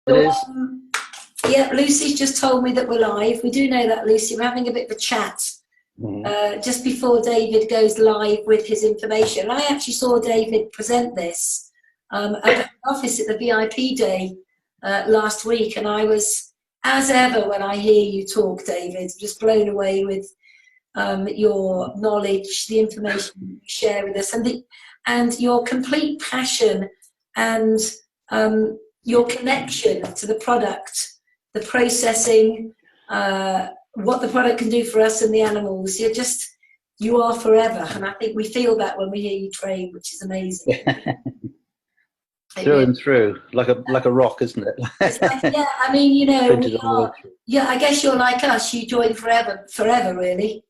It is. Yeah, Lucy's just told me that we're live. We do know that, Lucy. We're having a bit of a chat just before David goes live with his information. I actually saw David present this at the office at the VIP day last week, and I was, as ever, when I hear you talk, David, just blown away with your knowledge, the information you share with us, and your complete passion and your connection to the product, the processing, what the product can do for us and the animals. You are forever, and I think we feel that when we hear you train, which is amazing. Through and through, like a rock, isn't it? Yeah, I mean, you know, yeah, I guess you're like us. You join forever, really.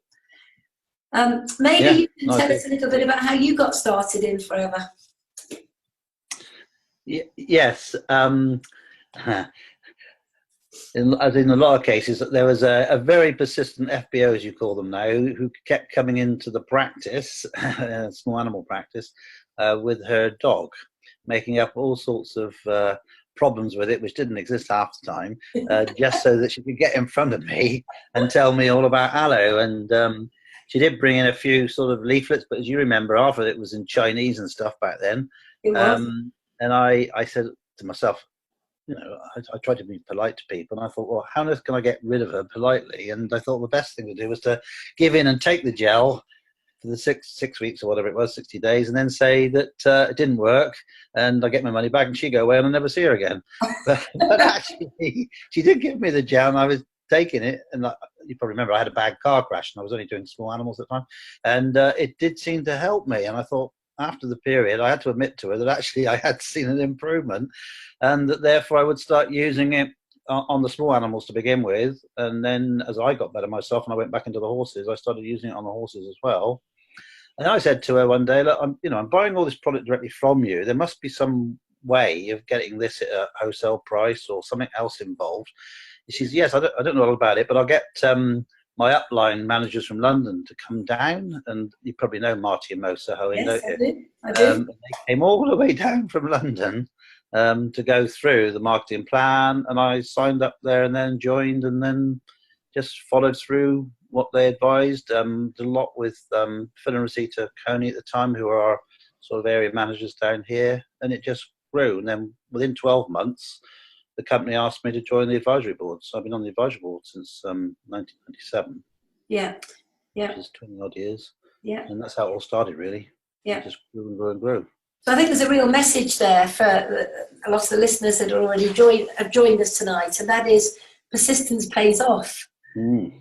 Maybe you can tell us a little bit about how you got started in Forever. Yes. As in a lot of cases, there was a very persistent FBO, as you call them now, who kept coming into the practice, small animal practice, with her dog, making up all sorts of problems with it, which didn't exist half the time, just so that she could get in front of me and tell me all about Aloe. And she did bring in a few sort of leaflets, but as you remember, half of it was in Chinese and stuff back then. And I said to myself, you know, I tried to be polite to people, and I thought, well, how on earth can I get rid of her politely? And I thought the best thing to do was to give in and take the gel for the six weeks or whatever it was, 60 days, and then say that it didn't work, and I get my money back, and she go away, and I never see her again. But actually, she did give me the gel, and I was taking it, and you probably remember I had a bad car crash, and I was only doing small animals at the time, and it did seem to help me. And I thought, after the period, I had to admit to her that actually I had seen an improvement, and that therefore I would start using it on the small animals to begin with. And then as I got better myself and I went back into the horses, I started using it on the horses as well. And I said to her one day, look, I'm buying all this product directly from you. There must be some way of getting this at a wholesale price or something else involved. And she says, yes, I don't know all about it, but I'll get my upline managers from London to come down, and you probably know Marty and Mosa Hohen, yes, don't you? I do. They came all the way down from London to go through the marketing plan, and I signed up there and then joined, and then just followed through what they advised. Did a lot with Phil and Rosita Coney at the time, who are our sort of area managers down here, and it just grew. And then within 12 months, the company asked me to join the advisory board. So I've been on the advisory board since 1997. Yeah. Which is 20 odd years. Yeah. And that's how it all started, really. Yeah. It just grew and grew and grew. So I think there's a real message there for a lot of the listeners that are already have joined us tonight, and that is persistence pays off.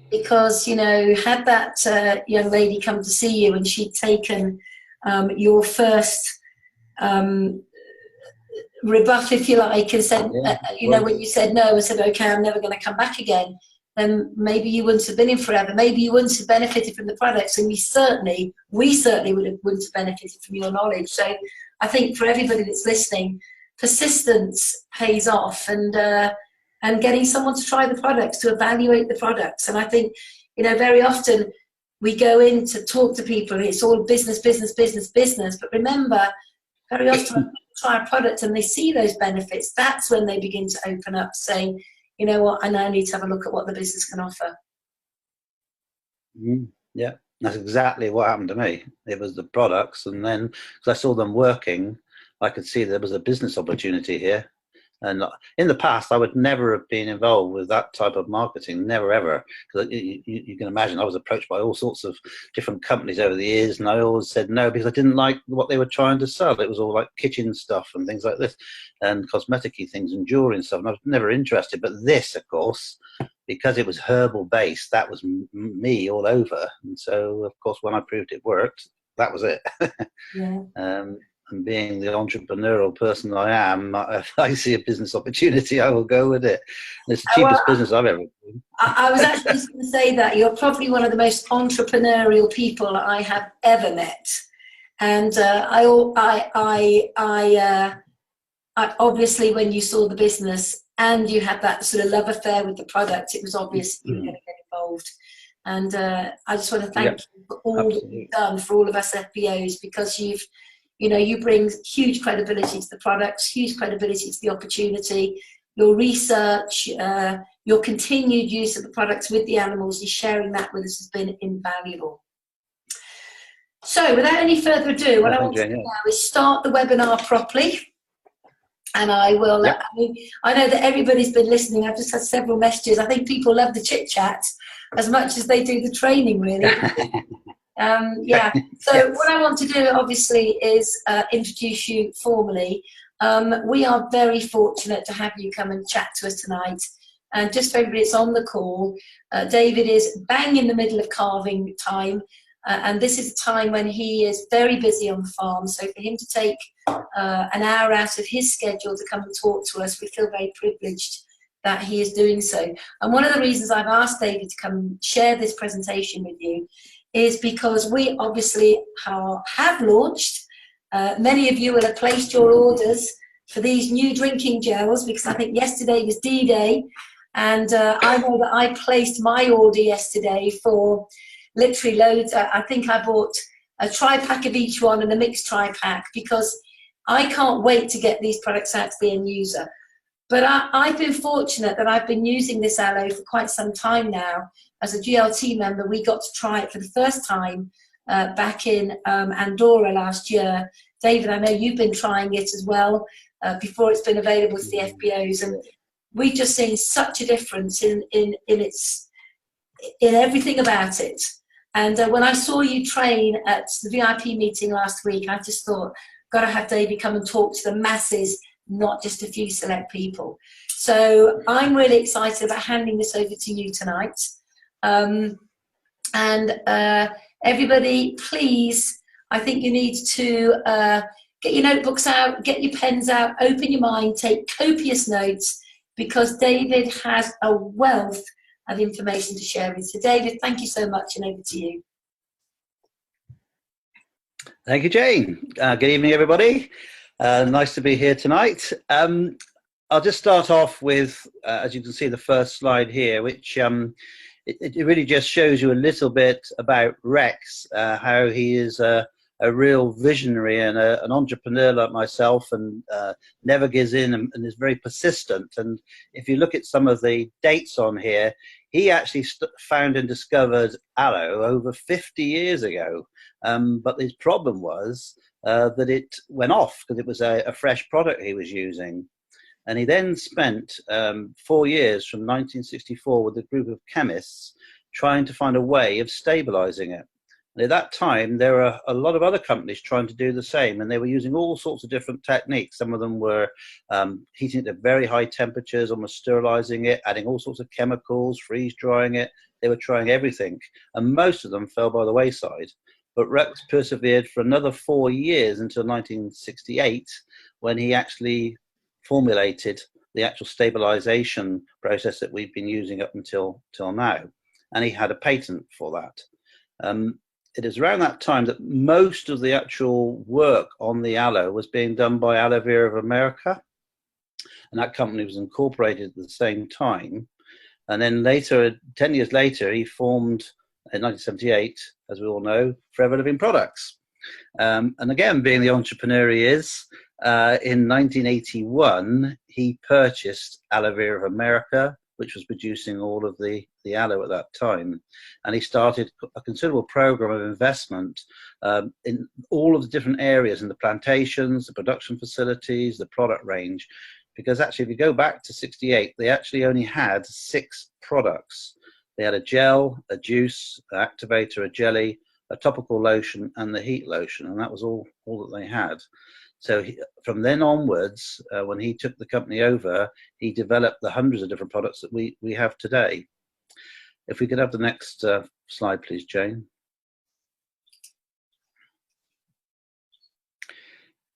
Because, you know, had that young lady come to see you and she'd taken your first rebuff, if you like, and said, when you said no and said, okay, I'm never going to come back again, then maybe you wouldn't have been in Forever. Maybe you wouldn't have benefited from the products, and we certainly wouldn't have benefited from your knowledge. So I think for everybody that's listening, persistence pays off, and getting someone to try the products, to evaluate the products. And I think, you know, very often we go in to talk to people, it's all business, but remember, very often when people try a product and they see those benefits, that's when they begin to open up, saying, you know what, I now need to have a look at what the business can offer. Yeah, that's exactly what happened to me. It was the products, and then because I saw them working, I could see there was a business opportunity here. And in the past, I would never have been involved with that type of marketing, never ever. Because you can imagine I was approached by all sorts of different companies over the years, and I always said no because I didn't like what they were trying to sell. It was all like kitchen stuff and things like this, and cosmetic-y things and jewelry and stuff, and I was never interested. But this, of course, because it was herbal based, that was me all over. And so, of course, when I proved it worked, that was it. Yeah. And being the entrepreneurial person I am, I see a business opportunity, I will go with it. And it's the cheapest business I've ever done. I was actually just going to say that you're probably one of the most entrepreneurial people I have ever met. And I obviously, when you saw the business and you had that sort of love affair with the product, it was obvious you were going to get involved. And I just want to thank you for all that you've done for all of us FBOs, because you bring huge credibility to the products, huge credibility to the opportunity. your research, your continued use of the products with the animals, and sharing that with us has been invaluable. So without any further ado, what I want to do now is start the webinar properly. And I will, I know that everybody's been listening. I've just had several messages. I think people love the chit chat as much as they do the training, really. Yeah, so what I want to do, obviously, is introduce you formally. We are very fortunate to have you come and chat to us tonight. And just for everybody that's on the call, David is bang in the middle of calving time. And this is a time when he is very busy on the farm. So for him to take an hour out of his schedule to come and talk to us, we feel very privileged that he is doing so. And one of the reasons I've asked David to come and share this presentation with you is because we obviously have launched. Many of you will have placed your orders for these new drinking gels, because I think yesterday was D-Day. And I know that I placed my order yesterday for literally loads. I think I bought a tri-pack of each one and a mixed tri-pack, because I can't wait to get these products out to the end user. But I've been fortunate that I've been using this aloe for quite some time now. As a GLT member, we got to try it for the first time back in Andorra last year. David, I know you've been trying it as well before it's been available to the FBOs, and we've just seen such a difference in everything about it. And when I saw you train at the VIP meeting last week, I just thought, got to have David come and talk to the masses, not just a few select people. So I'm really excited about handing this over to you tonight. Everybody, please, I think you need to get your notebooks out, get your pens out, open your mind, take copious notes, because David has a wealth of information to share with you. So David, thank you so much, and over to you. Thank you, Jane. Good evening, everybody. Nice to be here tonight. I'll just start off with, as you can see, the first slide here, which it really just shows you a little bit about Rex, how he is a real visionary and an entrepreneur like myself, and never gives in and is very persistent. And if you look at some of the dates on here, he actually found and discovered aloe over 50 years ago. But his problem was that it went off because it was a fresh product he was using. And he then spent 4 years from 1964 with a group of chemists trying to find a way of stabilizing it. And at that time, there were a lot of other companies trying to do the same, and they were using all sorts of different techniques. Some of them were heating it at very high temperatures, almost sterilizing it, adding all sorts of chemicals, freeze drying it. They were trying everything, and most of them fell by the wayside. But Rex persevered for another 4 years until 1968, when he actually formulated the actual stabilization process that we've been using up until now. And he had a patent for that. It is around that time that most of the actual work on the aloe was being done by Aloe Vera of America. And that company was incorporated at the same time. And then later, 10 years later, he formed, in 1978, as we all know, Forever Living Products. And again, being the entrepreneur he is, in 1981, he purchased Aloe Vera of America, which was producing all of the aloe at that time. And he started a considerable program of investment in all of the different areas, in the plantations, the production facilities, the product range. Because actually, if you go back to 68, they actually only had 6 products. They had a gel, a juice, an activator, a jelly, a topical lotion, and the heat lotion. And that was all that they had. So from then onwards, when he took the company over, he developed the hundreds of different products that we have today. If we could have the next slide, please, Jane.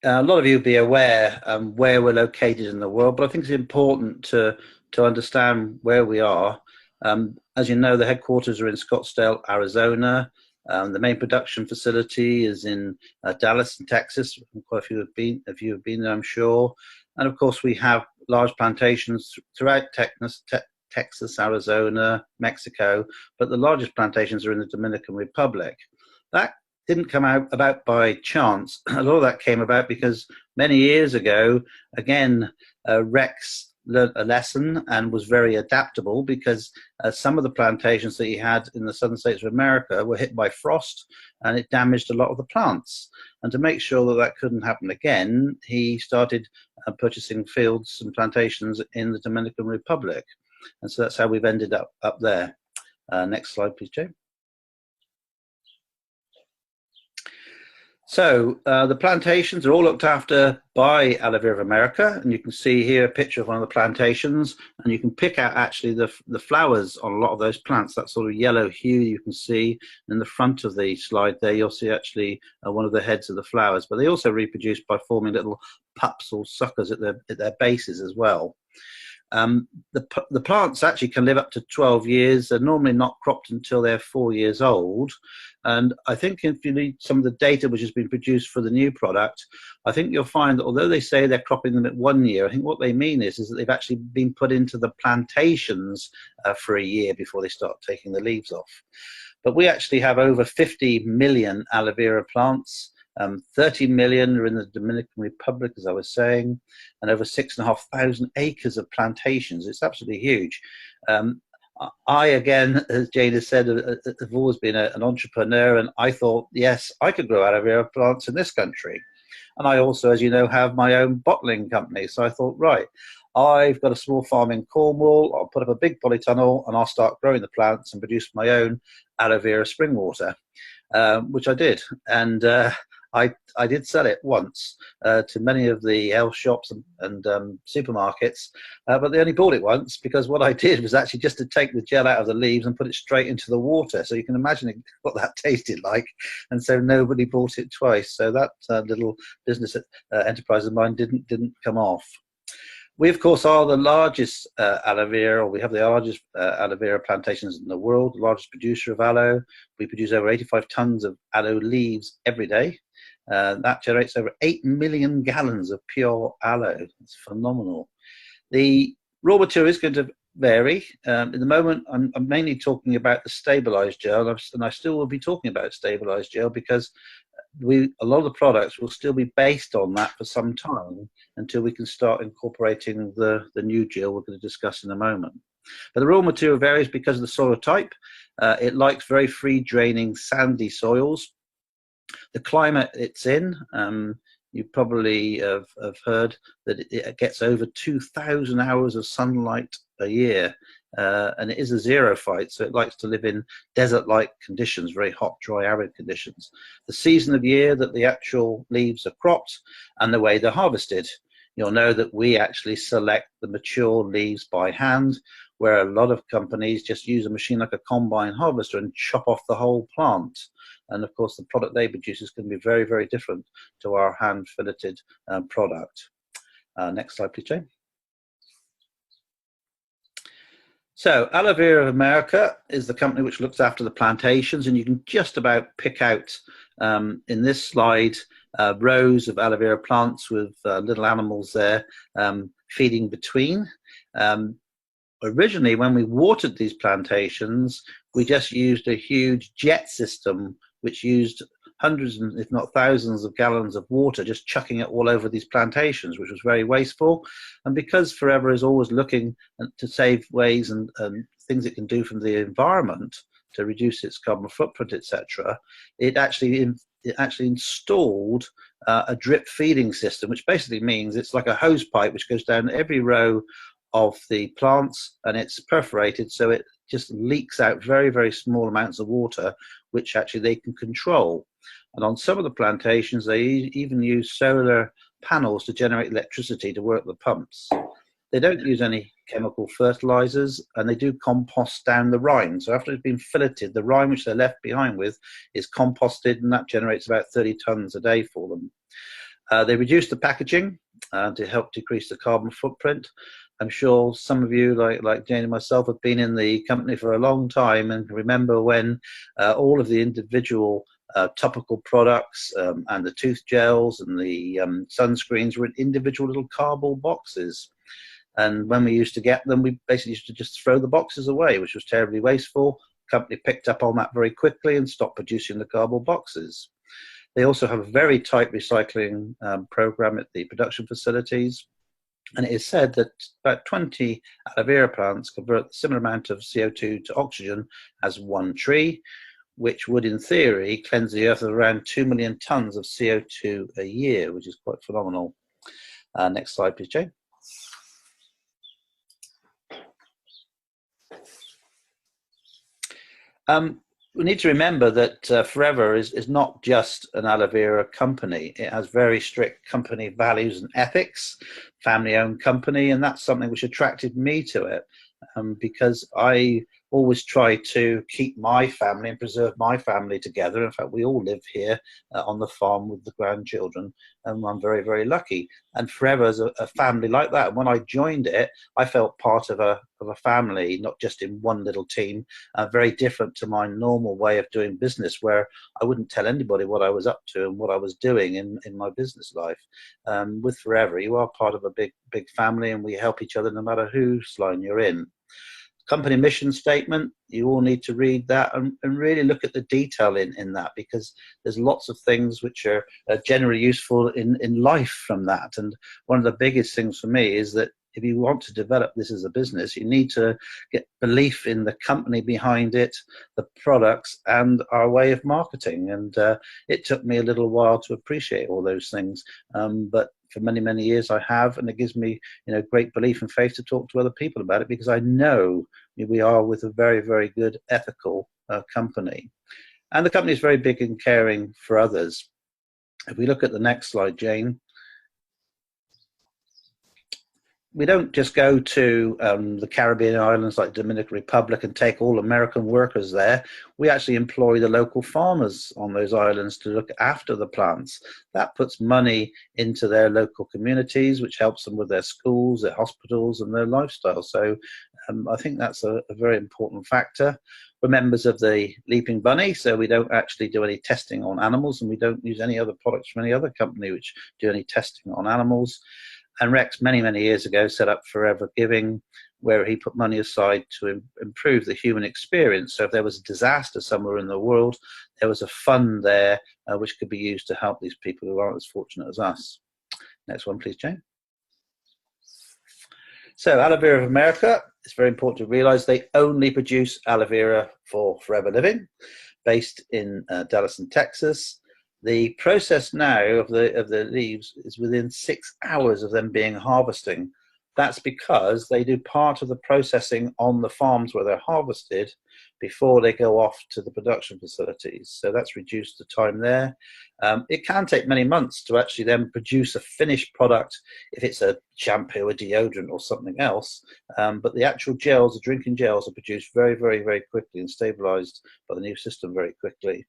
A lot of you will be aware where we're located in the world, but I think it's important to understand where we are. As you know, the headquarters are in Scottsdale, Arizona. The main production facility is in Dallas, in Texas. Quite a few have been there, I'm sure. And of course, we have large plantations throughout Texas, Arizona, Mexico, but the largest plantations are in the Dominican Republic. That didn't come about by chance. A lot of that came about because many years ago, again, Rex learnt a lesson and was very adaptable, because some of the plantations that he had in the southern states of America were hit by frost, and it damaged a lot of the plants. And to make sure that that couldn't happen again, he started purchasing fields and plantations in the Dominican Republic. And so that's how we've ended up there. Next slide, please, Jay. So the plantations are all looked after by Aloe Vera America, and you can see here a picture of one of the plantations, and you can pick out actually the flowers on a lot of those plants. That sort of yellow hue you can see in the front of the slide there. You'll see actually one of the heads of the flowers, but they also reproduce by forming little pups or suckers at their bases as well. The plants actually can live up to 12 years. They're normally not cropped until they're 4 years old. And I think if you need some of the data which has been produced for the new product, I think you'll find that although they say they're cropping them at 1 year, I think what they mean is that they've actually been put into the plantations for a year before they start taking the leaves off. But we actually have over 50 million aloe vera plants. 30 million are in the Dominican Republic, as I was saying, and over 6,500 acres of plantations. It's absolutely huge. I, again, as Jane has said, have always been an entrepreneur, and I thought, yes, I could grow aloe vera plants in this country. And I also, as you know, have my own bottling company. So I thought, right, I've got a small farm in Cornwall. I'll put up a big polytunnel and I'll start growing the plants and produce my own aloe vera spring water, which I did. And I did sell it once to many of the health shops and supermarkets, but they only bought it once, because what I did was actually just to take the gel out of the leaves and put it straight into the water. So you can imagine what that tasted like. And so nobody bought it twice. So that little business enterprise of mine didn't come off. We, of course, are the largest aloe vera, or we have the largest aloe vera plantations in the world, the largest producer of aloe. We produce over 85 tons of aloe leaves every day. That generates over 8 million gallons of pure aloe. It's phenomenal. The raw material is going to vary. At the moment, I'm mainly talking about the stabilized gel, and I still will be talking about stabilized gel, because a lot of the products will still be based on that for some time, until we can start incorporating the new gel we're going to discuss in a moment. But the raw material varies because of the soil type. It likes very free draining sandy soils. The climate it's in, you probably have heard that it gets over 2,000 hours of sunlight a year, and it is a xerophyte, so it likes to live in desert-like conditions, very hot, dry, arid conditions. The season of year that the actual leaves are cropped and the way they're harvested. You'll know that we actually select the mature leaves by hand, where a lot of companies just use a machine like a combine harvester and chop off the whole plant. And of course, the product they produce is going to be very, very different to our hand filleted product. Next slide, please, Jane. So Aloe Vera America is the company which looks after the plantations, and you can just about pick out in this slide rows of aloe vera plants with little animals there feeding between. Originally, when we watered these plantations, we just used a huge jet system which used hundreds, if not thousands, of gallons of water, just chucking it all over these plantations, which was very wasteful. And because Forever is always looking to save ways and things it can do from the environment to reduce its carbon footprint, etc., it actually installed a drip feeding system, which basically means it's like a hose pipe which goes down every row of the plants, and it's perforated, so it just leaks out very, very small amounts of water, which actually they can control. And on some of the plantations, they even use solar panels to generate electricity to work the pumps. They don't use any chemical fertilizers, and they do compost down the rind. So after it's been filleted, the rind which they're left behind with is composted, and that generates about 30 tons a day for them. They reduce the packaging to help decrease the carbon footprint. I'm sure some of you, like Jane and myself, have been in the company for a long time and remember when all of the individual topical products and the tooth gels and the sunscreens were in individual little cardboard boxes. And when we used to get them, we basically used to just throw the boxes away, which was terribly wasteful. The company picked up on that very quickly and stopped producing the cardboard boxes. They also have a very tight recycling program at the production facilities. And it is said that about 20 aloe vera plants convert a similar amount of CO2 to oxygen as one tree, which would, in theory, cleanse the earth of around 2 million tons of CO2 a year, which is quite phenomenal. Next slide, please, Jane. We need to remember that Forever is not just an aloe vera company. It has very strict company values and ethics, family-owned company, and that's something which attracted me to it, because I always try to keep my family and preserve my family together. In fact, we all live here on the farm with the grandchildren, and I'm very, very lucky. And Forever is a family like that. And when I joined it, I felt part of a family, not just in one little team, very different to my normal way of doing business, where I wouldn't tell anybody what I was up to and what I was doing in my business life. With Forever, you are part of a big family, and we help each other no matter whose line you're in. Company mission statement, you all need to read that and really look at the detail in that, because there's lots of things which are generally useful in life from that. And one of the biggest things for me is that if you want to develop this as a business, you need to get belief in the company behind it, the products, and our way of marketing. And it took me a little while to appreciate all those things, but for many, many years I have, and it gives me, great belief and faith to talk to other people about it, because I know we are with a very, very good ethical company. And the company is very big in caring for others. If we look at the next slide, Jane, we don't just go to the Caribbean islands like Dominican Republic and take all American workers there. We actually employ the local farmers on those islands to look after the plants. That puts money into their local communities, which helps them with their schools, their hospitals, and their lifestyle. So I think that's a very important factor. We're members of the Leaping Bunny, so we don't actually do any testing on animals, and we don't use any other products from any other company which do any testing on animals. And Rex, many, many years ago, set up Forever Giving, where he put money aside to improve the human experience. So if there was a disaster somewhere in the world, there was a fund there which could be used to help these people who aren't as fortunate as us. Next one, please, Jane. So Aloe Vera of America, it's very important to realize they only produce aloe vera for Forever Living, based in Dallas, Texas. The process now of the leaves is within 6 hours of them being harvesting. That's because they do part of the processing on the farms where they're harvested before they go off to the production facilities. So that's reduced the time there. It can take many months to actually then produce a finished product if it's a shampoo, a deodorant, or something else. But the actual gels, the drinking gels, are produced very, very, very quickly and stabilized by the new system very quickly.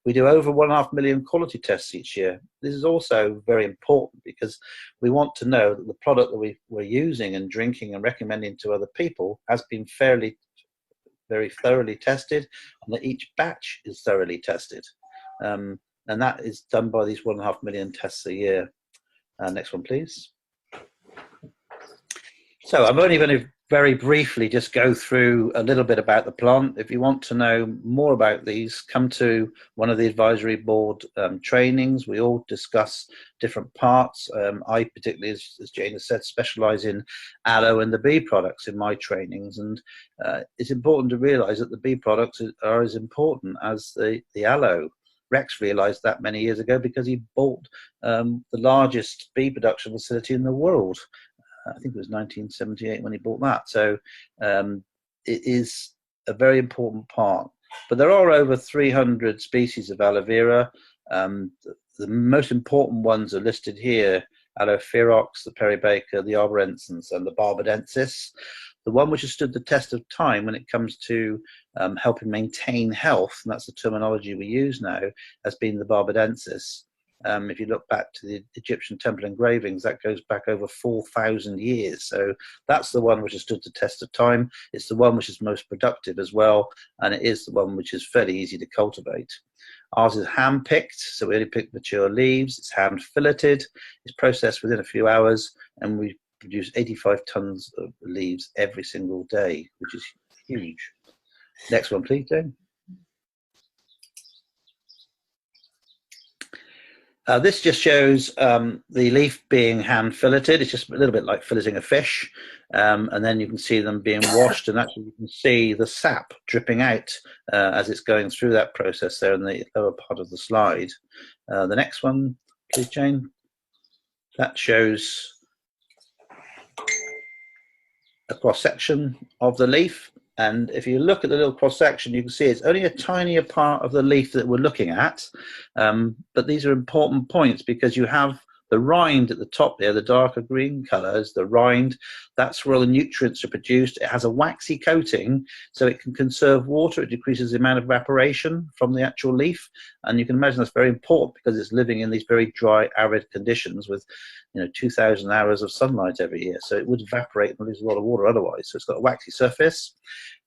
We do over 1.5 million quality tests each year. This is also very important because we want to know that the product that we're using and drinking and recommending to other people has been very thoroughly tested, and that each batch is thoroughly tested. And that is done by these 1.5 million tests a year. Next one, please. So I'm only going to very briefly just go through a little bit about the plant. If you want to know more about these, come to one of the advisory board trainings. We all discuss different parts. I particularly, as Jane has said, specialize in aloe and the bee products in my trainings. And it's important to realize that the bee products are as important as the aloe. Rex realized that many years ago because he bought the largest bee production facility in the world. I think it was 1978 when he bought that. So it is a very important part. But there are over 300 species of aloe vera. The most important ones are listed here: Aloe ferox, the peribaker, the arborescens, and the barbadensis. The one which has stood the test of time when it comes to helping maintain health, and that's the terminology we use now, has been the barbadensis. If you look back to the Egyptian temple engravings, that goes back over 4,000 years. So that's the one which has stood the test of time. It's the one which is most productive as well, and it is the one which is fairly easy to cultivate. Ours is hand-picked, so we only pick mature leaves. It's hand-filleted. It's processed within a few hours, and we produce 85 tons of leaves every single day, which is huge. Next one, please, Jane. This just shows the leaf being hand filleted. It's just a little bit like filleting a fish. And then you can see them being washed, and actually you can see the sap dripping out as it's going through that process there in the lower part of the slide. The next one, please, Jane. That shows a cross-section of the leaf. And if you look at the little cross-section, you can see it's only a tinier part of the leaf that we're looking at. But these are important points because you have the rind at the top there, the darker green colour is the rind. That's where all the nutrients are produced. It has a waxy coating, so it can conserve water. It decreases the amount of evaporation from the actual leaf. And you can imagine that's very important because it's living in these very dry, arid conditions with 2,000 hours of sunlight every year. So it would evaporate and lose a lot of water otherwise. So it's got a waxy surface.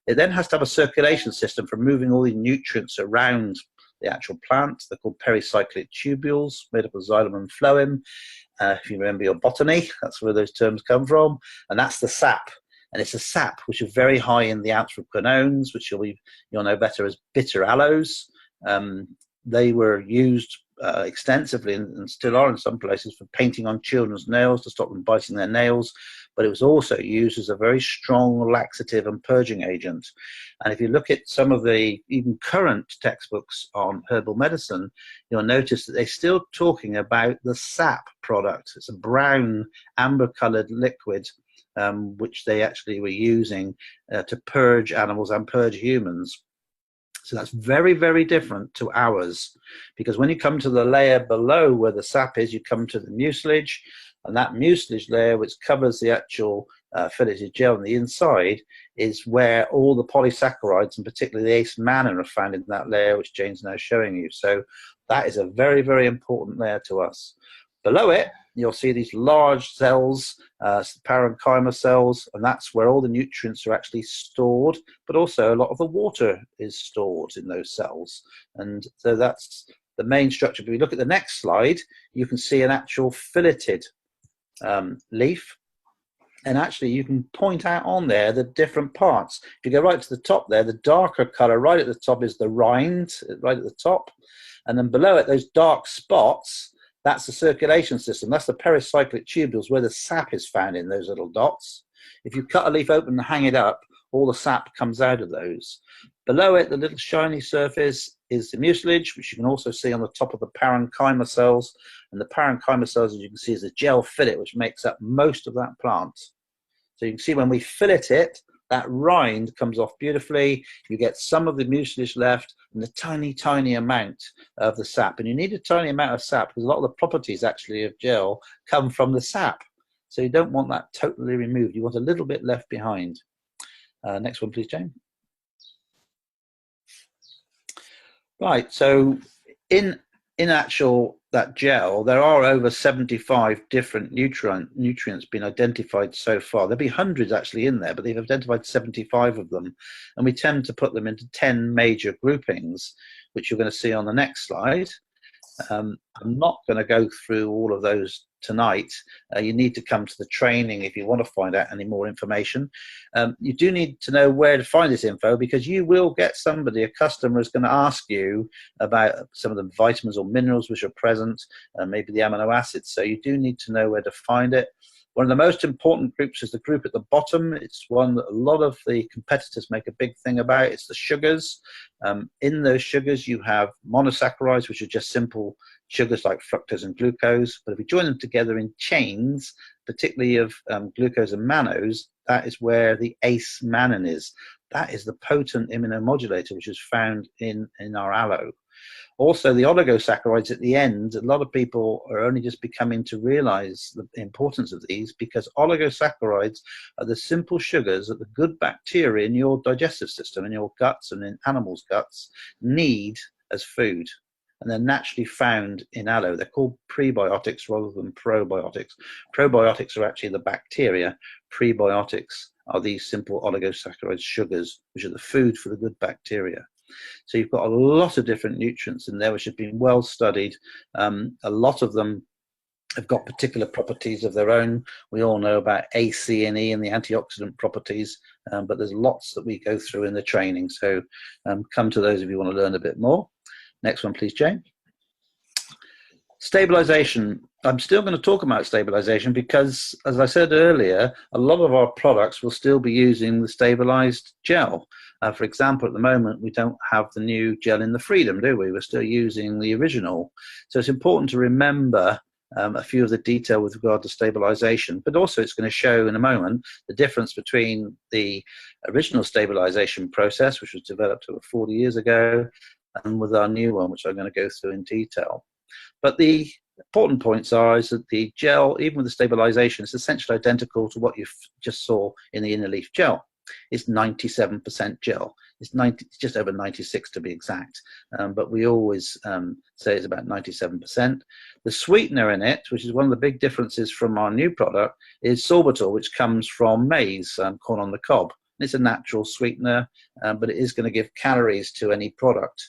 It then has to have a circulation system for moving all the nutrients around the actual plant. They're called pericyclic tubules, made up of xylem and phloem. If you remember your botany, that's where those terms come from. And that's the sap. And it's a sap which is very high in the anthraquinones, which you'll know better as bitter aloes. They were used extensively and still are in some places for painting on children's nails to stop them biting their nails. But it was also used as a very strong laxative and purging agent. And if you look at some of the even current textbooks on herbal medicine, you'll notice that they're still talking about the sap product. It's a brown, amber-colored liquid which they actually were using to purge animals and purge humans. So that's very, very different to ours, because when you come to the layer below where the sap is, you come to the mucilage, and that mucilage layer, which covers the actual filleted gel on the inside, is where all the polysaccharides, and particularly the ace mannan, are found in that layer, which Jane's now showing you. So that is a very, very important layer to us. Below it, you'll see these large cells, parenchyma cells, and that's where all the nutrients are actually stored, but also a lot of the water is stored in those cells. And so that's the main structure. But if you look at the next slide, you can see an actual filleted leaf. And actually, you can point out on there the different parts. If you go right to the top there, the darker color right at the top is the rind, right at the top. And then below it, those dark spots, that's the circulation system. That's the pericyclic tubules where the sap is found in those little dots. If you cut a leaf open and hang it up, all the sap comes out of those. Below it, the little shiny surface is the mucilage, which you can also see on the top of the parenchyma cells. And the parenchyma cells, as you can see, is the gel fillet, which makes up most of that plant. So you can see when we fillet it, that rind comes off beautifully. You get some of the mucilage left and the tiny, tiny amount of the sap. And you need a tiny amount of sap because a lot of the properties actually of gel come from the sap. So you don't want that totally removed. You want a little bit left behind. Next one, please, Jane. Right, so in actual that gel, there are over 75 different nutrients being identified so far. There'll be hundreds actually in there, but they've identified 75 of them. And we tend to put them into 10 major groupings, which you're going to see on the next slide. I'm not going to go through all of those tonight. You need to come to the training if you want to find out any more information. You do need to know where to find this info, because you will get somebody, a customer, is going to ask you about some of the vitamins or minerals which are present, maybe the amino acids. So you do need to know where to find it. One of the most important groups is the group at the bottom. It's one that a lot of the competitors make a big thing about. It's the sugars. In those sugars, you have monosaccharides, which are just simple sugars like fructose and glucose. But if we join them together in chains, particularly of glucose and mannose, that is where the ace mannan is. That is the potent immunomodulator, which is found in our aloe. Also, the oligosaccharides at the end, a lot of people are only just becoming to realize the importance of these, because oligosaccharides are the simple sugars that the good bacteria in your digestive system, in your guts and in animals' guts, need as food. And they're naturally found in aloe. They're called prebiotics rather than probiotics. Probiotics are actually the bacteria. Prebiotics are these simple oligosaccharide sugars, which are the food for the good bacteria. So you've got a lot of different nutrients in there which have been well studied. A lot of them have got particular properties of their own. We all know about A, C, and E and the antioxidant properties, but there's lots that we go through in the training. So come to those if you want to learn a bit more. Next one, please, Jane. Stabilization. I'm still going to talk about stabilization because, as I said earlier, a lot of our products will still be using the stabilized gel. For example, at the moment, we don't have the new gel in the Freedom, do we? We're still using the original. So it's important to remember a few of the detail with regard to stabilization, but also it's going to show in a moment the difference between the original stabilization process, which was developed over 40 years ago, and with our new one, which I'm going to go through in detail. But the important points are is that the gel, even with the stabilization, is essentially identical to what you just saw in the inner leaf gel. It's 97% gel. It's just over 96 to be exact, but we always say it's about 97%. The sweetener in it, which is one of the big differences from our new product, is sorbitol, which comes from maize, corn on the cob. It's a natural sweetener, but it is going to give calories to any product,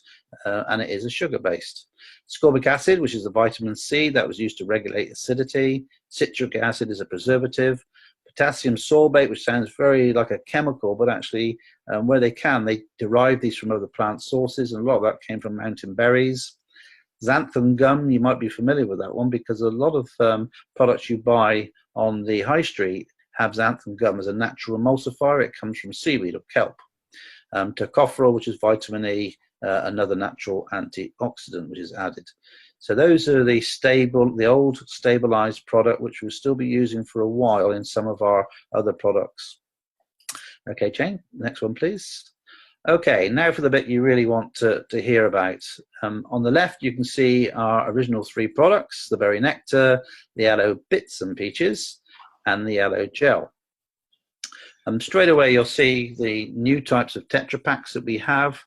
and it is a sugar-based. Ascorbic acid, which is the vitamin C that was used to regulate acidity. Citric acid is a preservative. Potassium sorbate, which sounds very like a chemical, but actually where they can, they derive these from other plant sources, and a lot of that came from mountain berries. Xanthan gum, you might be familiar with that one because a lot of products you buy on the high street have xanthan gum as a natural emulsifier. It comes from seaweed or kelp. Tocopherol, which is vitamin E, another natural antioxidant which is added. So those are the old stabilized product, which we'll still be using for a while in some of our other products. Okay, Jane, next one, please. Okay, now for the bit you really want to hear about. On the left, you can see our original 3 products, the Berry Nectar, the Aloe Bits and Peaches, and the Aloe Gel. Straight away, you'll see the new types of Tetra Paks that we have.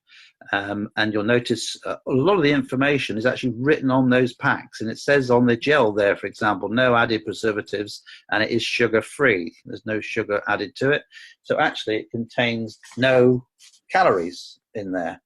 And you'll notice a lot of the information is actually written on those packs, and it says on the gel there, for example, no added preservatives, and it is sugar-free. There's no sugar added to it. So actually it contains no calories in there.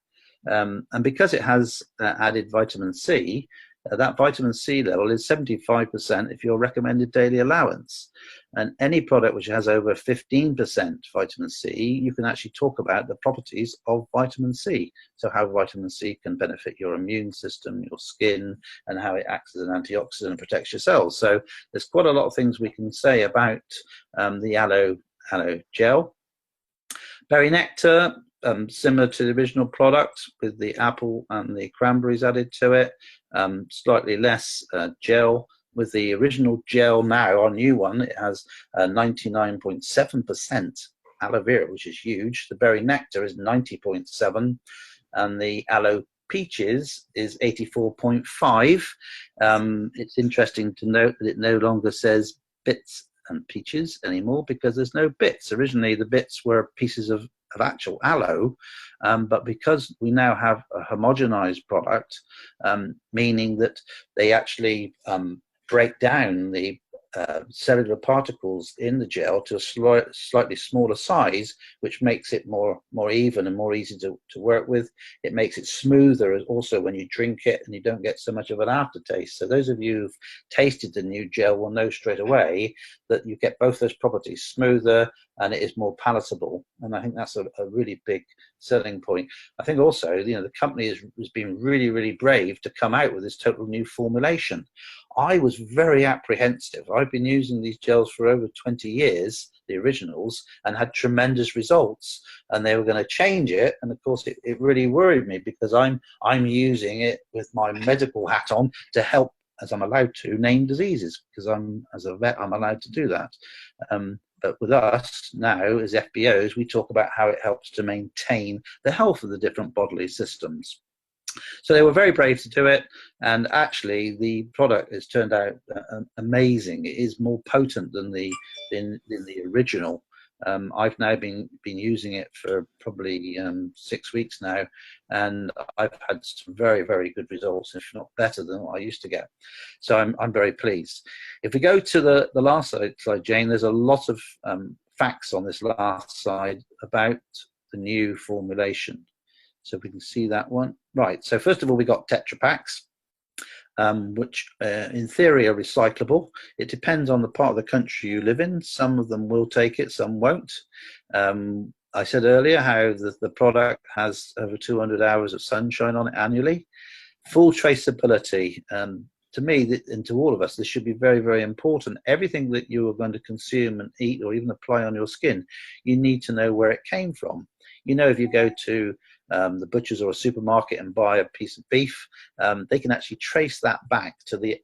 And because it has added vitamin C, that vitamin C level is 75% of your recommended daily allowance. And any product which has over 15% vitamin C, you can actually talk about the properties of vitamin C. So how vitamin C can benefit your immune system, your skin, and how it acts as an antioxidant and protects your cells. So there's quite a lot of things we can say about the aloe gel. Berry Nectar, similar to the original product with the apple and the cranberries added to it, slightly less gel. With the original gel now, our new one, it has 99.7% aloe vera, which is huge. The Berry Nectar is 90.7, and the Aloe Peaches is 84.5. It's interesting to note that it no longer says bits and peaches anymore because there's no bits. Originally, the bits were pieces of actual aloe, but because we now have a homogenized product, meaning that they actually break down the cellular particles in the gel to a slightly smaller size, which makes it more even and more easy to work with. It makes it smoother also when you drink it, and you don't get so much of an aftertaste. So those of you who've tasted the new gel will know straight away that you get both those properties, smoother, and it is more palatable. And I think that's a really big selling point. I think also, the company has been really, really brave to come out with this total new formulation. I was very apprehensive. I've been using these gels for over 20 years, the originals, and had tremendous results. And they were going to change it. And of course, it really worried me because I'm using it with my medical hat on to help, as I'm allowed to, name diseases, because as a vet, I'm allowed to do that. But with us now, as FBOs, we talk about how it helps to maintain the health of the different bodily systems. So they were very brave to do it, and actually the product has turned out amazing. It is more potent than the original. I've now been using it for probably 6 weeks now, and I've had some very, very good results, if not better than what I used to get. So I'm very pleased. If we go to the last slide, Jane, there's a lot of facts on this last slide about the new formulation. So we can see that one. Right, so first of all, we got Tetra Paks, which in theory are recyclable. It depends on the part of the country you live in. Some of them will take it, some won't. I said earlier how the product has over 200 hours of sunshine on it annually. Full traceability. to me, and to all of us, this should be very, very important. Everything that you are going to consume and eat or even apply on your skin, you need to know where it came from. You know, if you go to the butcher's or a supermarket and buy a piece of beef, they can actually trace that back to the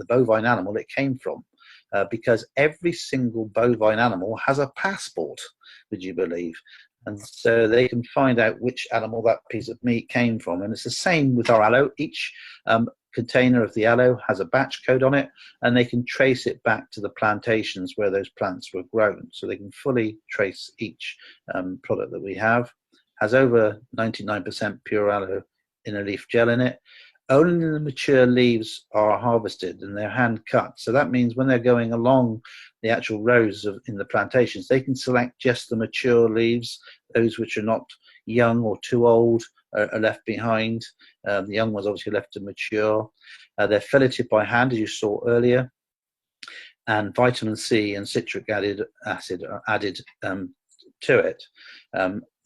bovine animal it came from, because every single bovine animal has a passport, would you believe? And so they can find out which animal that piece of meat came from. And it's the same with our aloe. Each container of the aloe has a batch code on it, and they can trace it back to the plantations where those plants were grown. So they can fully trace each product that we have. Has over 99% pure aloe inner leaf gel in it. Only the mature leaves are harvested and they're hand cut. So that means when they're going along the actual rows in the plantations, they can select just the mature leaves. Those which are not young or too old are left behind. The young ones obviously left to mature. They're filleted by hand, as you saw earlier, and vitamin C and citric acid are added to it.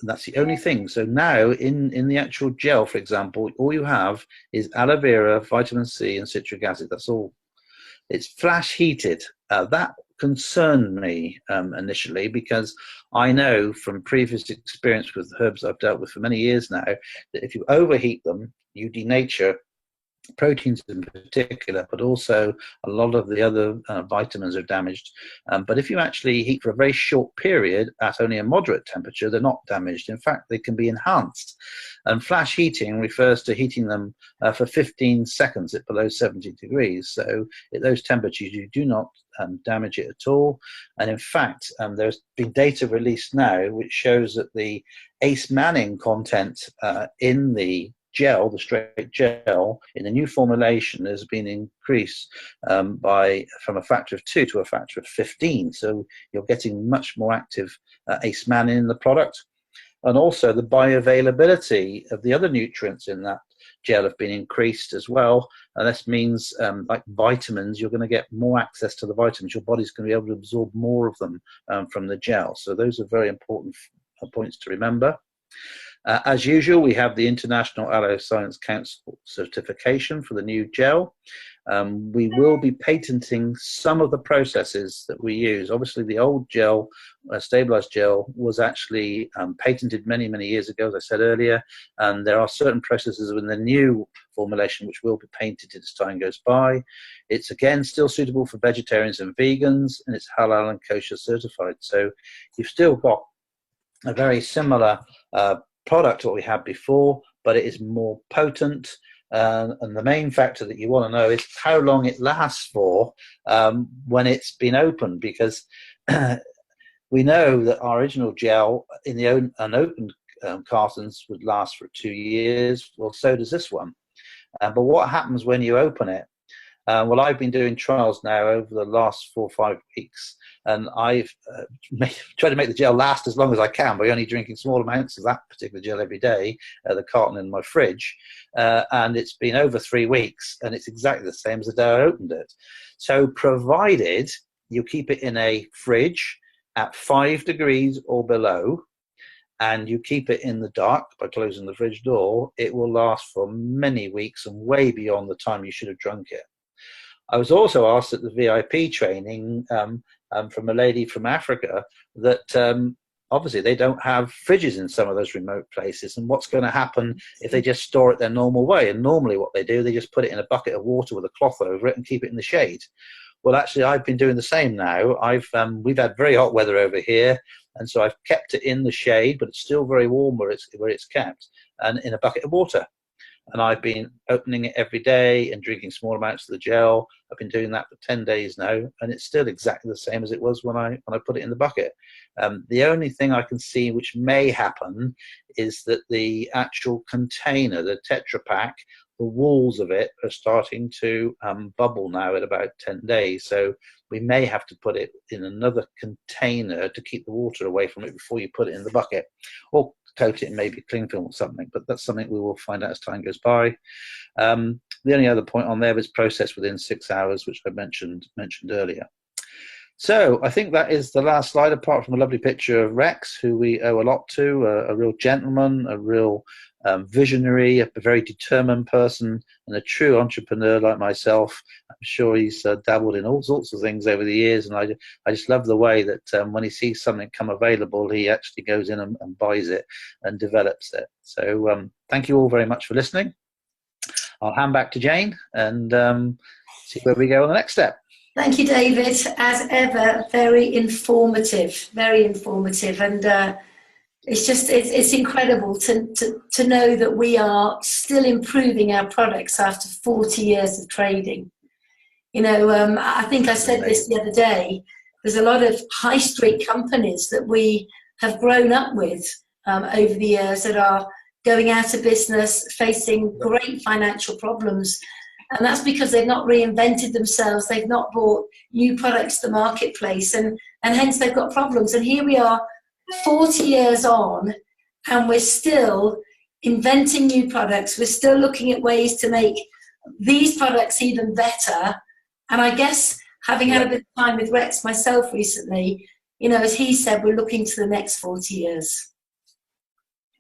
That's the only thing. So now in the actual gel, for example, all you have is aloe vera, vitamin C, and citric acid. That's all. It's flash heated. That concerned me initially, because I know from previous experience with herbs I've dealt with for many years now that if you overheat them, you denature proteins in particular, but also a lot of the other vitamins are damaged. But if you actually heat for a very short period at only a moderate temperature, they're not damaged. In fact, they can be enhanced. And flash heating refers to heating them for 15 seconds at below 70 degrees. So at those temperatures, you do not damage it at all. And in fact, there's been data released now which shows that the Ace Manning content in the gel, the straight gel, in the new formulation has been increased from a factor of 2 to a factor of 15. So you're getting much more active Ace Manning in the product. And also the bioavailability of the other nutrients in that gel have been increased as well. And this means like vitamins, you're going to get more access to the vitamins. Your body's going to be able to absorb more of them from the gel. So those are very important points to remember. As usual, we have the International Aloe Science Council certification for the new gel. We will be patenting some of the processes that we use. Obviously, the old gel, stabilized gel, was actually patented many, many years ago, as I said earlier, and there are certain processes in the new formulation which will be patented as time goes by. It's, again, still suitable for vegetarians and vegans, and it's halal and kosher certified. So you've still got a very similar product to what we had before, but it is more potent. And the main factor that you want to know is how long it lasts for when it's been opened, because we know that our original gel in the unopened cartons would last for 2 years. Well, so does this one. But what happens when you open it? Well, I've been doing trials now over the last 4 or 5 weeks, and I've tried to make the gel last as long as I can by only drinking small amounts of that particular gel every day, the carton in my fridge, and it's been over 3 weeks, and it's exactly the same as the day I opened it. So provided you keep it in a fridge at 5 degrees or below, and you keep it in the dark by closing the fridge door, it will last for many weeks and way beyond the time you should have drunk it. I was also asked at the VIP training from a lady from Africa that obviously they don't have fridges in some of those remote places, and what's going to happen if they just store it their normal way. And normally what they do, they just put it in a bucket of water with a cloth over it and keep it in the shade. Well, actually, I've been doing the same now. We've had very hot weather over here, and so I've kept it in the shade, but it's still very warm where it's kept, and in a bucket of water. And I've been opening it every day and drinking small amounts of the gel. I've been doing that for 10 days now, and it's still exactly the same as it was when I put it in the bucket. The only thing I can see which may happen is that the actual container, the Tetra Pak, the walls of it are starting to bubble now at about 10 days. So we may have to put it in another container to keep the water away from it before you put it in the bucket, or coat it in maybe cling film or something, but that's something we will find out as time goes by. The only other point on there is processed within 6 hours, which I mentioned earlier. So I think that is the last slide, apart from a lovely picture of Rex, who we owe a lot to, a real gentleman, a real visionary, a very determined person, and a true entrepreneur like myself. I'm sure he's dabbled in all sorts of things over the years, and I just love the way that when he sees something come available, he actually goes in and buys it and develops it. So thank you all very much for listening. I'll hand back to Jane and see where we go on the next step. Thank you, David. As ever, very informative, and it's incredible to know that we are still improving our products after 40 years of trading. I think I said this the other day. There's a lot of high street companies that we have grown up with over the years that are going out of business, facing great financial problems. And that's because they've not reinvented themselves. They've not brought new products to the marketplace, and hence they've got problems. And here we are 40 years on, and we're still inventing new products. We're still looking at ways to make these products even better. And I guess, having had a bit of time with Rex myself recently, as he said, we're looking to the next 40 years.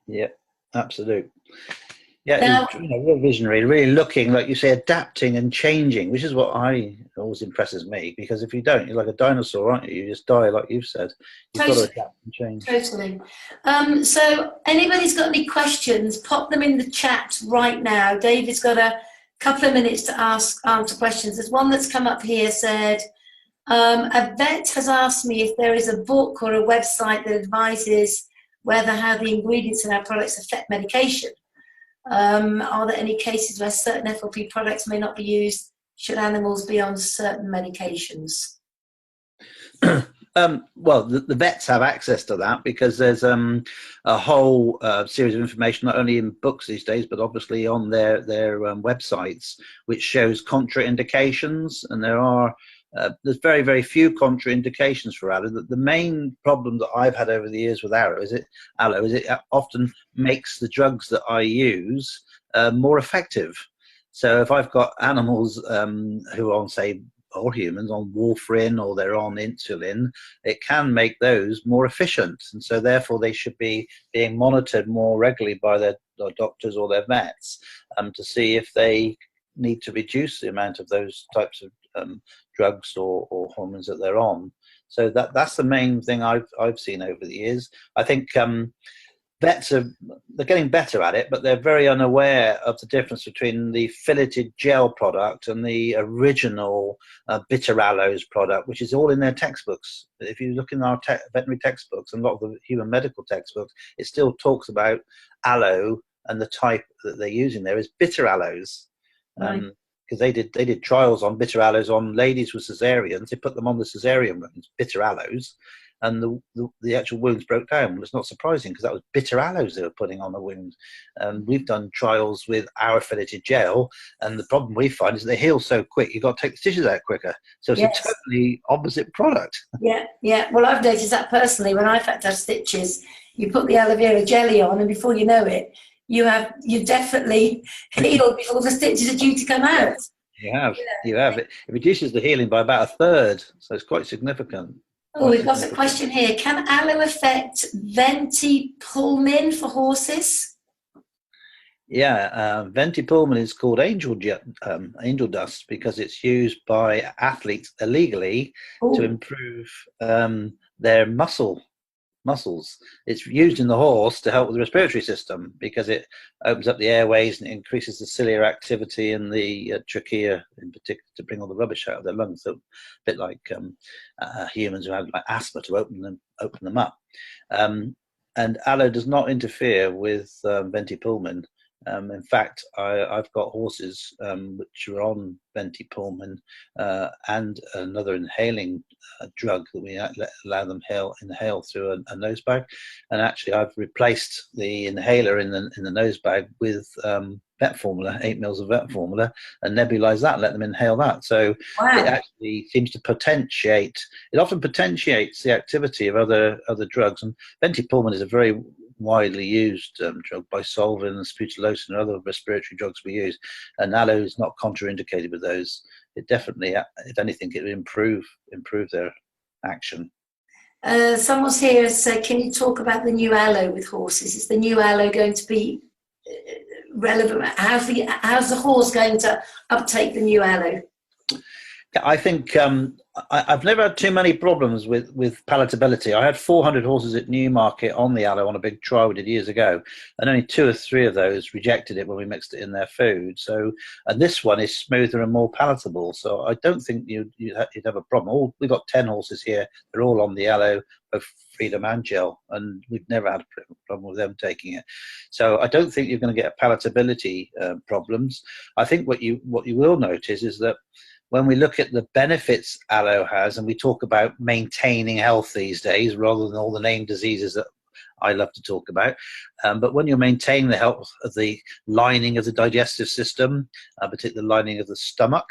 Yeah, absolute. Yeah, now, real visionary, really looking, like you say, adapting and changing, which is what always impresses me, because if you don't, you're like a dinosaur, aren't you? You just die, like you've said. You've got to adapt and change. Totally. So anybody's got any questions, pop them in the chat right now. David's got a couple of minutes to answer questions. There's one that's come up here, said, a vet has asked me if there is a book or a website that advises how the ingredients in our products affect medication. Are there any cases where certain FLP products may not be used? Should animals be on certain medications? Well, the vets have access to that, because there's a whole series of information, not only in books these days, but obviously on their websites, which shows contraindications, and there's very, very few contraindications for aloe. The main problem that I've had over the years with aloe is it often makes the drugs that I use more effective. So if I've got animals who are on, say, or humans on warfarin, or they're on insulin, it can make those more efficient, and so therefore they should be being monitored more regularly by their doctors or their vets to see if they need to reduce the amount of those types of drugs or hormones that they're on. So that's the main thing I've seen over the years. I think vets they're getting better at it, but they're very unaware of the difference between the filleted gel product and the original bitter aloes product, which is all in their textbooks. If you look in our veterinary textbooks and a lot of the human medical textbooks, it still talks about aloe, and the type that they're using there is bitter aloes. Right. Because they did trials on bitter aloes on ladies with cesareans. They put them on the cesarean wounds, bitter aloes, and the actual wounds broke down. Well, it's not surprising, because that was bitter aloes they were putting on the wound. And we've done trials with our filleted gel, and the problem we find is they heal so quick, you've got to take the stitches out quicker. So it's a totally opposite product. Yeah. Well, I've noticed that personally. When I've had to have stitches, you put the aloe vera jelly on, and before you know it, you definitely healed before the stitches are due to come out. You have. It reduces the healing by about a third, so it's quite significant. Oh, we've got a question here. Can aloe affect ventipulmin for horses? Yeah, ventipulmin is called angel dust because it's used by athletes illegally to improve their muscles. It's used in the horse to help with the respiratory system, because it opens up the airways and it increases the ciliary activity in the trachea, in particular, to bring all the rubbish out of their lungs. So a bit like humans who have like asthma, to open them up. And aloe does not interfere with ventipulmin. In fact, I've got horses which are on ventipulmin and another inhaling drug that we allow them inhale through a nose bag. And actually, I've replaced the inhaler in the nose bag with vet formula, 8 mils of vet formula, and nebulize that, and let them inhale that. So it actually seems to potentiate. It often potentiates the activity of other drugs. And ventipulmin is a very widely used drug by Solvin and Sputulocin and other respiratory drugs we use, and aloe is not contraindicated with those. It definitely, if anything, it would improve their action. Someone's here has said, can you talk about the new aloe with horses? Is the new aloe going to be relevant? How's the horse going to uptake the new aloe? I think I've never had too many problems with palatability. I had 400 horses at Newmarket on the aloe on a big trial we did years ago, and only 2 or 3 of those rejected it when we mixed it in their food. So, and this one is smoother and more palatable. So I don't think you'd have a problem. We've got 10 horses here. They're all on the aloe, both Freedom and gel, and we've never had a problem with them taking it. So I don't think you're going to get palatability problems. I think what you will notice is that when we look at the benefits aloe has, and we talk about maintaining health these days rather than all the named diseases that I love to talk about, but when you're maintaining the health of the lining of the digestive system, particularly the lining of the stomach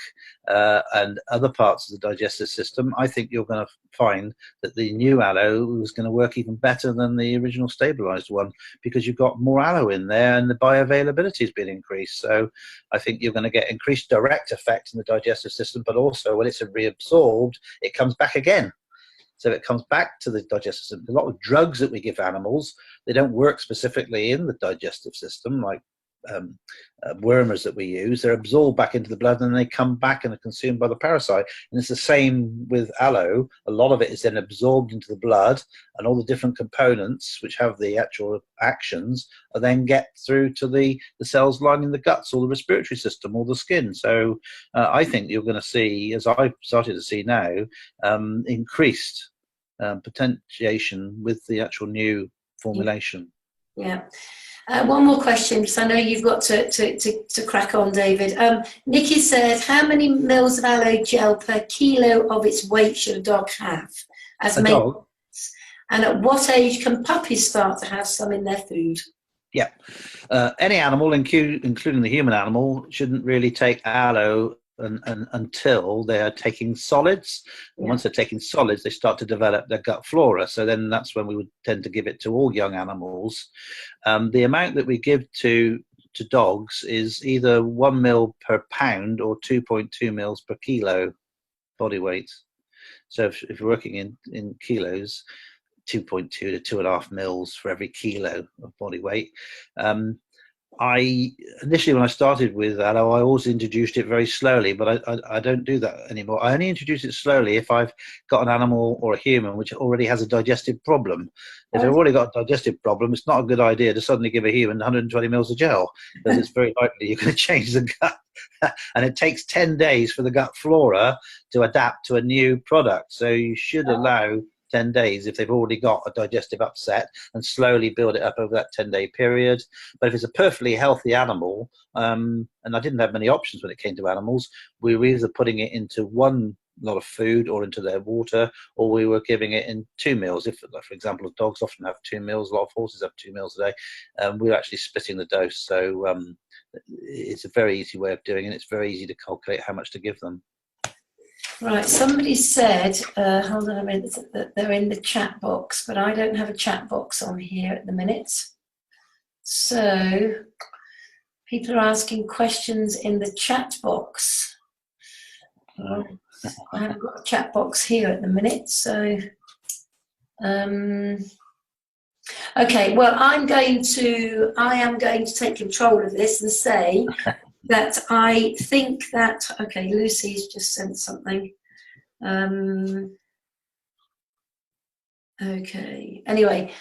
and other parts of the digestive system, I think you're going to find that the new aloe is going to work even better than the original stabilized one, because you've got more aloe in there and the bioavailability has been increased. So I think you're going to get increased direct effect in the digestive system, but also when it's reabsorbed, it comes back again. So it comes back to the digestive system. A lot of drugs that we give animals, they don't work specifically in the digestive system, like wormers that we use. They're absorbed back into the blood and they come back and are consumed by the parasite. And it's the same with aloe. A lot of it is then absorbed into the blood, and all the different components which have the actual actions are then get through to the cells lining the guts or the respiratory system or the skin. So I think you're going to see, as I've started to see now, increased potentiation with the actual new formulation. Yeah. One more question, because I know you've got to crack on, David. Nikki said, how many mils of aloe gel per kilo of its weight should a dog have? A dog? And at what age can puppies start to have some in their food? Yeah. Any animal, including the human animal, shouldn't really take aloe until they are taking solids. And once they're taking solids, they start to develop their gut flora. So then that's when we would tend to give it to all young animals. The amount that we give to dogs is either 1 mil per pound or 2.2 mils per kilo body weight. So if you're working in kilos, 2.2 to 2.5 mils for every kilo of body weight. Initially, when I started with aloe, I always introduced it very slowly, but I don't do that anymore. I only introduce it slowly if I've got an animal or a human which already has a digestive problem. If they've already got a digestive problem, it's not a good idea to suddenly give a human 120 mils of gel, because it's very likely you're going to change the gut. And it takes 10 days for the gut flora to adapt to a new product. So you should allow 10 days if they've already got a digestive upset, and slowly build it up over that 10-day period. But if it's a perfectly healthy animal, and I didn't have many options when it came to animals, we were either putting it into one lot of food or into their water, or we were giving it in 2 meals. If, for example, dogs often have 2 meals, a lot of horses have 2 meals a day, we're actually splitting the dose. So it's a very easy way of doing it. It's very easy to calculate how much to give them. Right, somebody said, hold on a minute, that they're in the chat box, but I don't have a chat box on here at the minute. So people are asking questions in the chat box. I haven't got a chat box here at the minute, so okay, well, I am going to take control of this and say that I think that, okay, Lucy's just sent something. Okay, anyway,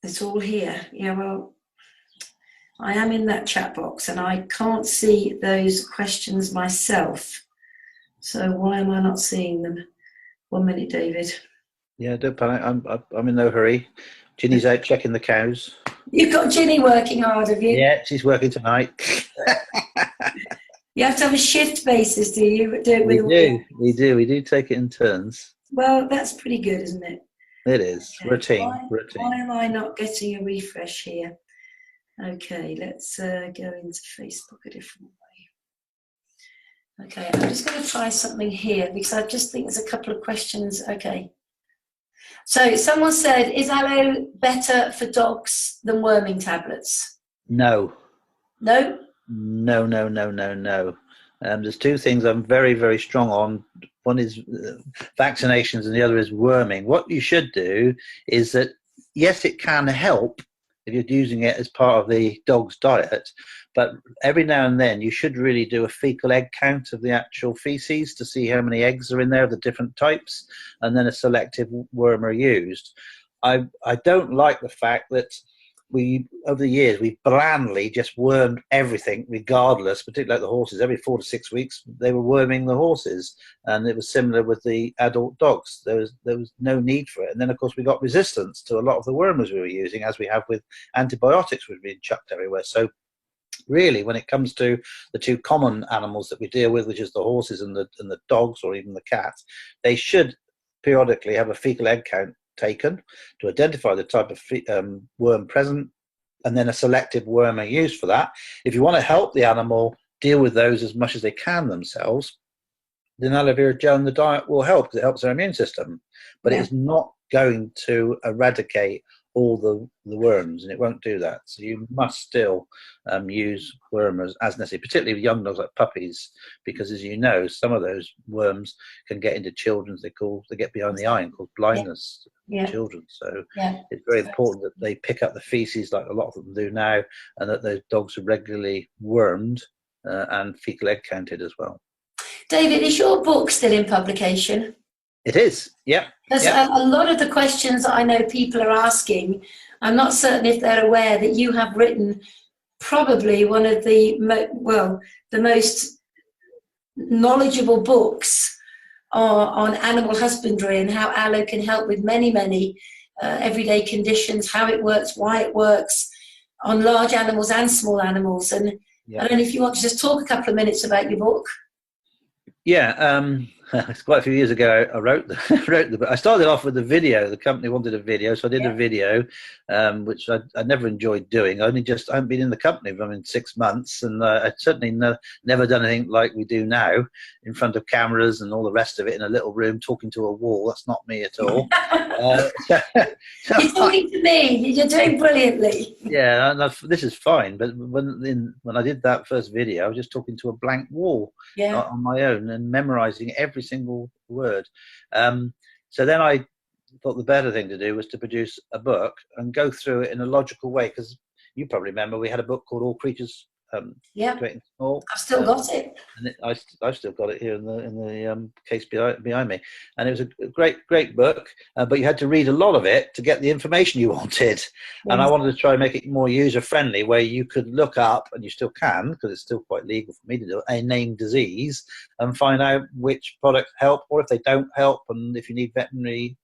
it's all here. Yeah, well, I am in that chat box and I can't see those questions myself. So why am I not seeing them? 1 minute, David. Yeah, don't panic. I'm in no hurry. Ginny's out checking the cows. You've got Ginny working hard, have you? Yeah, she's working tonight. You have to have a shift basis, do you? We do take it in turns. Well, that's pretty good, isn't it? It is. Okay. Routine. Why am I not getting a refresh here? Okay, let's go into Facebook a different way. Okay, I'm just going to try something here because I just think there's a couple of questions. Okay. So someone said, is aloe better for dogs than worming tablets? No. No? No. There's 2 things I'm very, very strong on one is vaccinations and the other is worming. What you should do is that, yes, it can help if you're using it as part of the dog's diet, but every now and then you should really do a fecal egg count of the actual feces to see how many eggs are in there of the different types, and then a selective wormer used. I don't like the fact that over the years, we blandly just wormed everything regardless, particularly like the horses. Every 4 to 6 weeks, they were worming the horses. And it was similar with the adult dogs. There was no need for it. And then, of course, we got resistance to a lot of the wormers we were using, as we have with antibiotics, which were being chucked everywhere. So really, when it comes to the two common animals that we deal with, which is the horses and the dogs, or even the cats, they should periodically have a fecal egg count taken to identify the type of worm present, and then a selective wormer used for that. If you want to help the animal deal with those as much as they can themselves, then aloe vera gel in the diet will help, because it helps their immune system, but it's not going to eradicate all the worms, and it won't do that. So you must still use wormers as necessary, particularly with young dogs like puppies, because as you know, some of those worms can get into children's, they get behind the eye and cause blindness to children. So it's very important that they pick up the feces like a lot of them do now, and that those dogs are regularly wormed and fecal egg counted as well. David, is your book still in publication? It is, yeah. Because a lot of the questions that I know people are asking, I'm not certain if they're aware that you have written probably one of the most knowledgeable books on animal husbandry and how aloe can help with many everyday conditions, how it works, why it works on large animals and small animals. And I don't know if you want to just talk a couple of minutes about your book. Yeah, it's quite a few years ago I wrote the book. I started off with a video. The company wanted a video, so I did a video, which I never enjoyed doing. I haven't been in the company for 6 months, and I'd certainly never done anything like we do now, in front of cameras and all the rest of it, in a little room talking to a wall. That's not me at all. You're talking to me. You're doing brilliantly. Yeah, this is fine. But when I did that first video, I was just talking to a blank wall on my own and memorizing every single word. So then I thought the better thing to do was to produce a book and go through it in a logical way, because you probably remember we had a book called All Creatures Great and Small. I've still got it. And I've still got it here in the case behind me. And it was a great book, but you had to read a lot of it to get the information you wanted. And I wanted to try and make it more user friendly, where you could look up, and you still can, because it's still quite legal for me to do, a named disease and find out which products help, or if they don't help, and if you need veterinary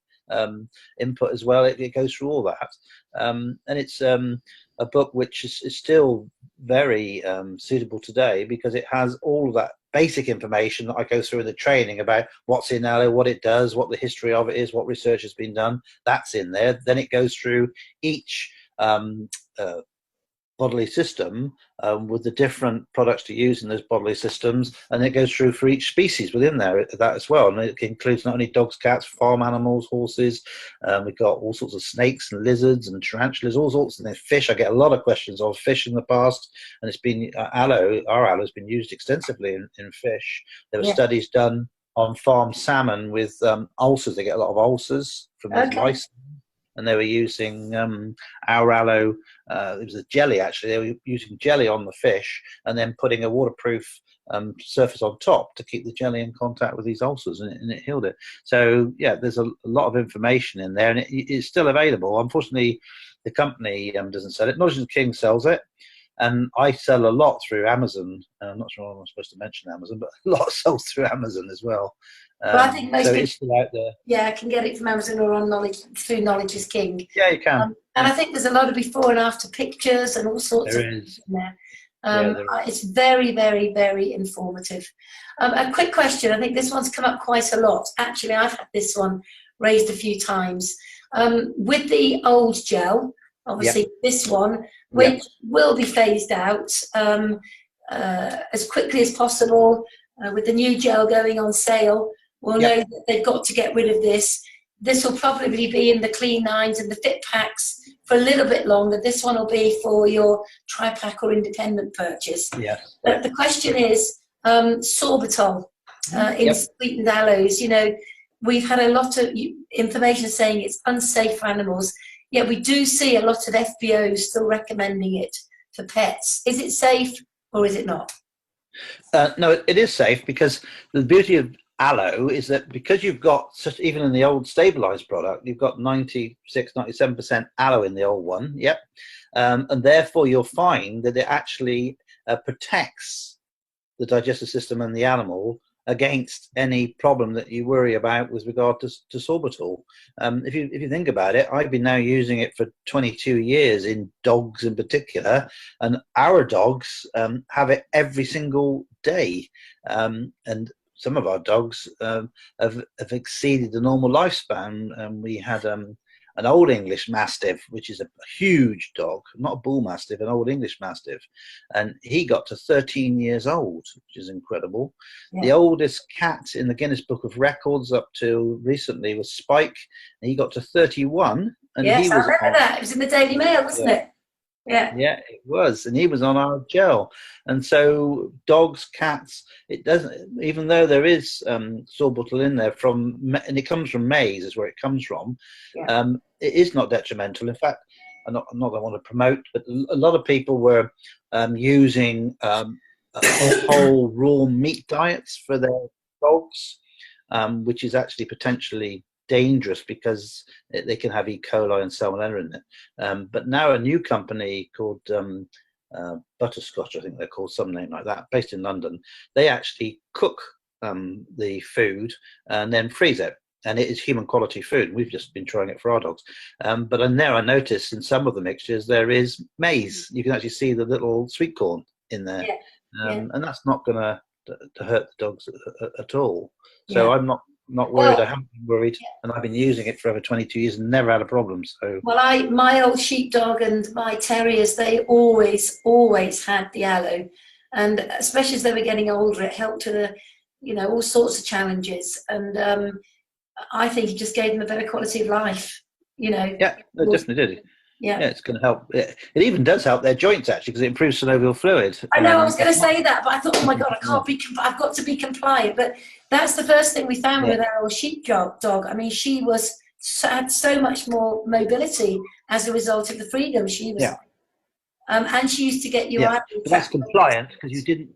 input as well. It goes through all that, and it's a book which is still very suitable today, because it has all of that basic information that I go through in the training about what's in aloe, what it does, what the history of it is, what research has been done. That's in there. Then it goes through each bodily system with the different products to use in those bodily systems, and it goes through for each species within there, that as well. And it includes not only dogs, cats, farm animals, horses. We've got all sorts of snakes and lizards and tarantulas, all sorts of things. Fish, I get a lot of questions on fish in the past, and it's been our aloe has been used extensively in fish. There were studies done on farm salmon with ulcers. They get a lot of ulcers from those lice, and they were using our aloe. It was a jelly, actually. They were using jelly on the fish and then putting a waterproof surface on top to keep the jelly in contact with these ulcers, and it healed it. So there's a lot of information in there, and it's still available. Unfortunately, the company doesn't sell it. Knowledge King sells it, and I sell a lot through Amazon. I'm not sure I'm supposed to mention Amazon, but a lot sold through Amazon as well. Well, I think most people, it's still out there. Yeah, I can get it from Amazon or on through Knowledge is King. Yeah, you can. And I think there's a lot of before and after pictures and all sorts there of is. things in there. It's very, very, very informative. A quick question. I think this one's come up quite a lot. Actually, I've had this one raised a few times. With the old gel, obviously this one, which will be phased out as quickly as possible, with the new gel going on sale, we'll know that they've got to get rid of this. This will probably be in the Clean 9s and the Fit Packs for a little bit longer. This one will be for your tri-pack or independent purchase. Yes. But the question is, sorbitol. in sweetened aloes. You know, we've had a lot of information saying it's unsafe for animals, yet we do see a lot of FBOs still recommending it for pets. Is it safe or is it not? No, it is safe, because the beauty of aloe is that because you've got such, even in the old stabilized product, you've got 96-97% aloe in the old one. And therefore you'll find that it actually protects the digestive system and the animal against any problem that you worry about with regard to sorbitol. If you think about it, I've been now using it for 22 years in dogs in particular, and our dogs have it every single day. And some of our dogs have exceeded the normal lifespan. We had an old English Mastiff, which is a huge dog, not a bull mastiff, an old English Mastiff. And he got to 13 years old, which is incredible. Yeah. The oldest cat in the Guinness Book of Records up to recently was Spike, and he got to 31. And yes, he was I remember that. It was in the Daily Mail, wasn't it? Yeah. Yeah, it was. And he was on our gel. And so dogs, cats, it doesn't, even though there is sorbitol in there and it comes from maize, is where it comes from. Yeah. It is not detrimental. In fact, I'm not going to want to promote, but a lot of people were using whole raw meat diets for their dogs, which is actually potentially dangerous because they can have E. coli and salmonella in it. But now a new company called Butterscotch, I think they're called, some name like that, based in London, they actually cook the food and then freeze it. And it is human quality food. We've just been trying it for our dogs. But in there, I noticed in some of the mixtures, there is maize. You can actually see the little sweet corn in there. Yeah. And that's not going to hurt the dogs at all. So yeah. I'm not worried. I haven't been worried, and I've been using it for over 22 years and never had a problem. So well, my old sheepdog and my terriers, they always had the aloe, and especially as they were getting older, it helped with all sorts of challenges, and I think it just gave them a better quality of life. Yeah, it definitely did. Yeah, it's going to help. It even does help their joints, actually, because it improves synovial fluid. I know, I was going to say that, but I thought, oh my God, I've got to be compliant. But that's the first thing we found with our old sheepdog. I mean, she had so much more mobility as a result of the freedom she was. And she used to get you out. But that's compliant because you didn't.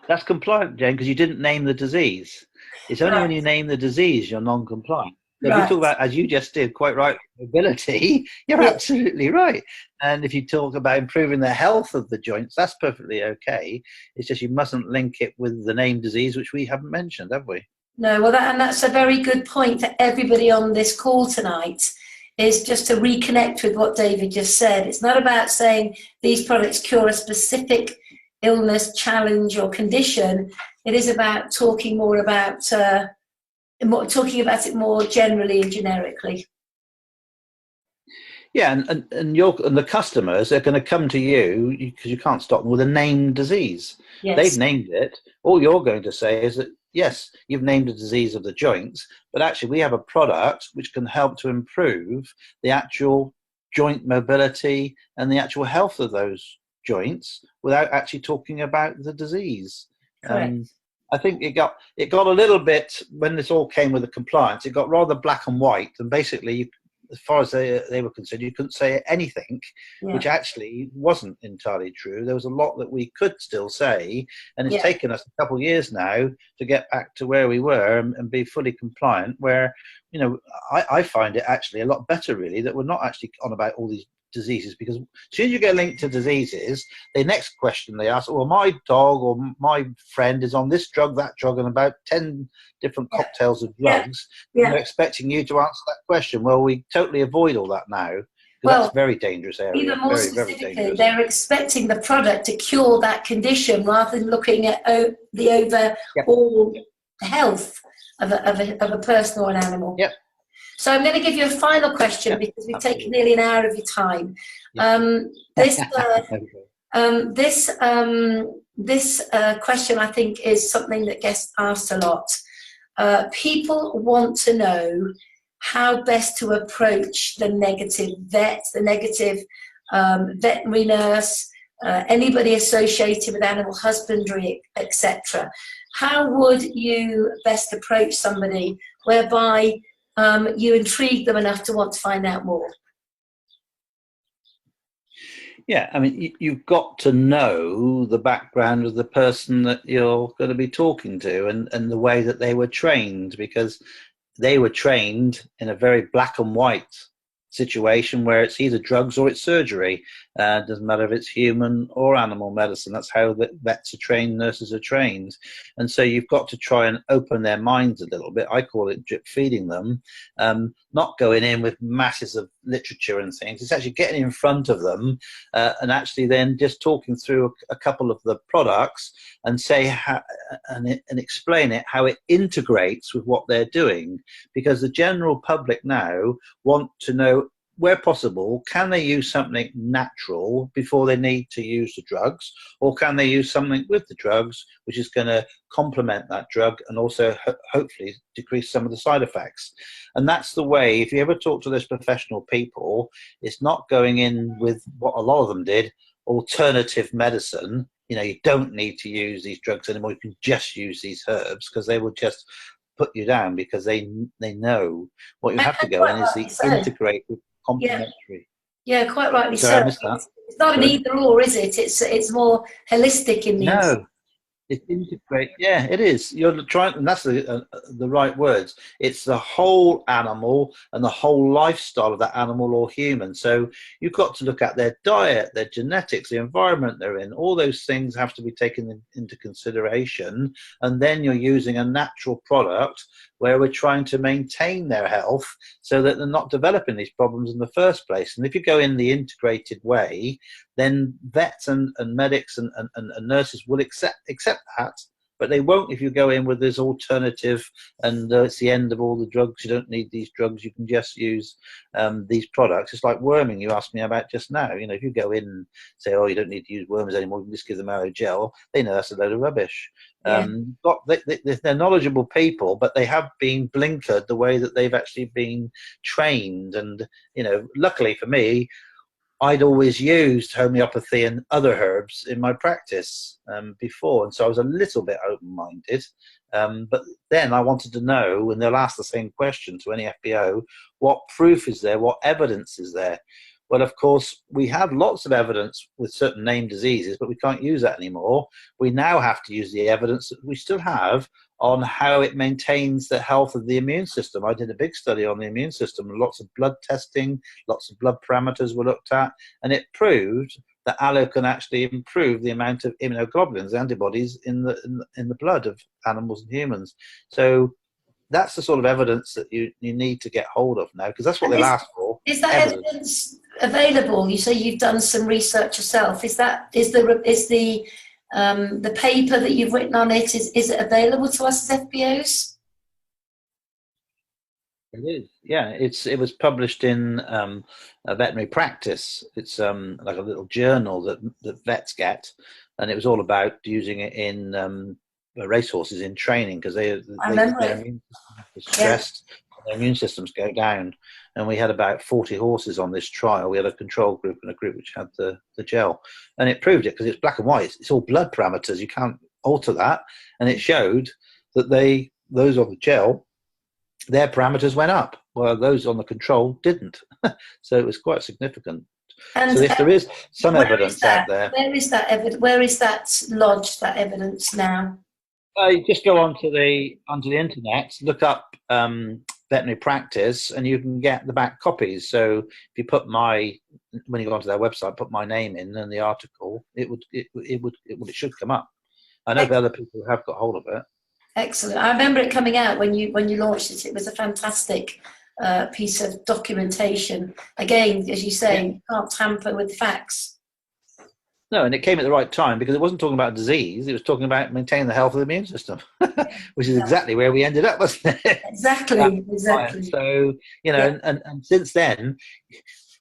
That's compliant, Jane, because you didn't name the disease. It's only when you name the disease you're non-compliant. So if you talk about, as you just did, quite right, mobility, you're absolutely right. And if you talk about improving the health of the joints, that's perfectly okay. It's just you mustn't link it with the name disease, which we haven't mentioned, have we? No, well, that's a very good point for everybody on this call tonight, is just to reconnect with what David just said. It's not about saying these products cure a specific illness, challenge, or condition. It is about talking more about talking about it more generally and generically. Yeah, and the customers are going to come to you because you can't stop them with a named disease. Yes. They've named it. All you're going to say is that, yes, you've named a disease of the joints, but actually we have a product which can help to improve the actual joint mobility and the actual health of those joints without actually talking about the disease. I think it got a little bit, when this all came with the compliance, it got rather black and white, and basically as far as they were concerned, you couldn't say anything, which actually wasn't entirely true. There was a lot that we could still say, and it's taken us a couple of years now to get back to where we were and be fully compliant, where I find it actually a lot better, really, that we're not actually on about all these diseases, because as soon as you get linked to diseases, the next question they ask, well, my dog or my friend is on this drug, that drug, and about 10 different cocktails of drugs. They're expecting you to answer that question. Well, we totally avoid all that now, because that's a very dangerous area. Even more specifically, they're expecting the product to cure that condition rather than looking at the overall health of a person or an animal. So I'm going to give you a final question because we've taken nearly an hour of your time. This question, I think, is something that gets asked a lot. People want to know how best to approach the negative vet, the negative veterinary nurse, anybody associated with animal husbandry, etc. how would you best approach somebody whereby you intrigue them enough to want to find out more? Yeah, I mean, you've got to know the background of the person that you're going to be talking to, and the way that they were trained, because they were trained in a very black and white situation where it's either drugs or it's surgery. Doesn't matter if it's human or animal medicine. That's how the vets are trained, nurses are trained. And so you've got to try and open their minds a little bit. I call it drip feeding them, not going in with masses of literature and things. It's actually getting in front of them and actually then just talking through a couple of the products and say how, and explain it, how it integrates with what they're doing. Because the general public now want to know, where possible, can they use something natural before they need to use the drugs, or can they use something with the drugs which is going to complement that drug and also hopefully decrease some of the side effects. And that's the way, if you ever talk to those professional people, it's not going in with what a lot of them did, alternative medicine. You know, you don't need to use these drugs anymore, you can just use these herbs, because they will just put you down, because they know what you have to go in is the integrate with complementary. Yeah, quite rightly so. It's not an either or, is it? It's more holistic in the No. It integrates. Yeah, it is. You're trying, and that's the right words. It's the whole animal and the whole lifestyle of that animal or human. So you've got to look at their diet, their genetics, the environment they're in. All those things have to be taken into consideration. And then you're using a natural product where we're trying to maintain their health so that they're not developing these problems in the first place. And if you go in the integrated way, then vets and medics and nurses will accept that, but they won't if you go in with this alternative and it's the end of all the drugs, you don't need these drugs, you can just use these products. It's like worming you asked me about just now. You know, if you go in and say, oh, you don't need to use worms anymore, you can just give them aloe gel, they know that's a load of rubbish. Yeah. They're knowledgeable people, but they have been blinkered the way that they've actually been trained. And, you know, luckily for me, I'd always used homeopathy and other herbs in my practice before, and so I was a little bit open-minded. But then I wanted to know, and they'll ask the same question to any FBO, what proof is there, what evidence is there? Well, of course, we have lots of evidence with certain named diseases, but we can't use that anymore. We now have to use the evidence that we still have on how it maintains the health of the immune system. I did a big study on the immune system, lots of blood testing, lots of blood parameters were looked at, and it proved that aloe can actually improve the amount of immunoglobulins, antibodies in the blood of animals and humans. So that's the sort of evidence that you need to get hold of now, because that's what they've asked for. Is that evidence available? You say you've done some research yourself. Is the paper that you've written on it, is it available to us as FBOs? It is, yeah. It was published in a veterinary practice. It's like a little journal that vets get, and it was all about using it in racehorses in training, because their immune system is stressed, their immune systems go down. And we had about 40 horses on this trial. We had a control group and a group which had the gel, and it proved it, because it's black and white. It's all blood parameters. You can't alter that. And it showed that those on the gel, their parameters went up, while those on the control didn't. So it was quite significant. And so if there is some evidence out there. Where is that evidence? Where is that lodged, that evidence now? You just go onto the internet, look up veterinary practice, and you can get the back copies. So if you put when you go onto their website, put my name in and the article, it should come up. I know that other people have got hold of it. Excellent. I remember it coming out when you launched it. It was a fantastic piece of documentation. Again, as you say, you can't tamper with facts. No, and it came at the right time, because it wasn't talking about disease, it was talking about maintaining the health of the immune system, which is exactly where we ended up, wasn't it? Exactly. So, you know, and since then,